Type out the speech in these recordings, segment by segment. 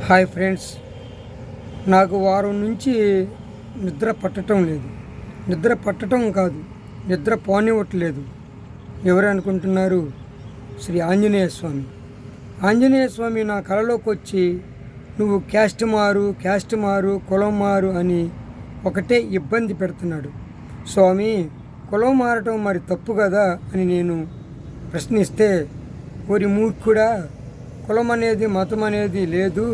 Hi friends, నాకు వారం నుంచి నిద్ర పట్టడం లేదు. నిద్ర పట్టడం కాదు, నిద్ర పోనివ్వట్లేదు. ఎవరు అనుకుంటున్నారు? శ్రీ ఆంజనేయ స్వామి. ఆంజనేయ స్వామి నా కలలోకి వచ్చి, నువ్వు క్యాస్ట్ మారు, కులం మారు అని ఒకటే ఇబ్బంది పెడుతున్నాడు. స్వామి, కులం మారటం మరి తప్పు కదా అని నేను ప్రశ్నిస్తే, ఓరి మూర్ఖుడా, కులం అనేది మతం అనేది లేదు.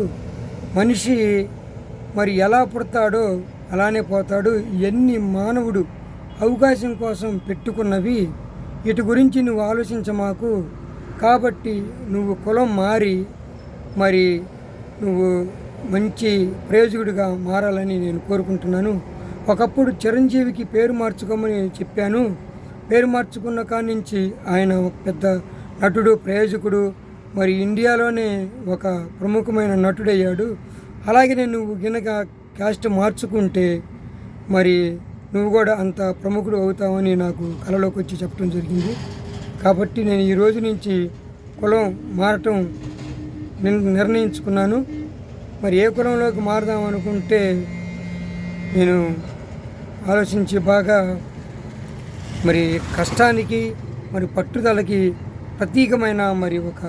మనిషి మరి ఎలా పుడతాడో అలానే పోతాడు. ఇవన్నీ మానవుడు అవకాశం కోసం పెట్టుకున్నవి. వీటి గురించి నువ్వు ఆలోచించమాకు. కాబట్టి నువ్వు కులం మారి మరి నువ్వు మంచి ప్రయోజకుడిగా మారాలని నేను కోరుకుంటున్నాను. ఒకప్పుడు చిరంజీవికి పేరు మార్చుకోమని చెప్పాను. పేరు మార్చుకున్న కాడి నుంచి ఆయన ఒక పెద్ద నటుడు, ప్రయోజకుడు, మరి ఇండియాలోనే ఒక ప్రముఖమైన నటుడయ్యాడు. అలాగే నువ్వు గినక క్యాస్ట్ మార్చుకుంటే మరి నువ్వు కూడా అంత ప్రముఖుడు అవుతావని నాకు కలలోకి వచ్చి చెప్పడం జరిగింది. కాబట్టి నేను ఈ రోజు నుంచి కులం మారటం నిర్ణయించుకున్నాను. మరి ఏ కులంలోకి మారదాం అనుకుంటే నేను ఆలోచించి బాగా మరి కష్టానికి మరి పట్టుదలకి ప్రతీకమైన మరి ఒక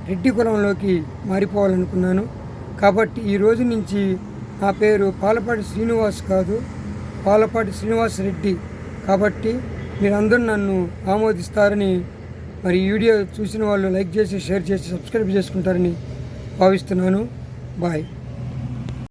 రెడ్డి కులంలోకి మారిపోవాలనుకున్నాను. కాబట్టి ఈ రోజు నుంచి నా పేరు పాలపాటి శ్రీనివాస్ కాదు, పాలపాటి శ్రీనివాస్ రెడ్డి. కాబట్టి మీరందరూ నన్ను ఆమోదిస్తారని, మరి ఈ వీడియో చూసిన వాళ్ళు లైక్ చేసి, షేర్ చేసి, సబ్స్క్రైబ్ చేసుకుంటారని భావిస్తున్నాను. బాయ్.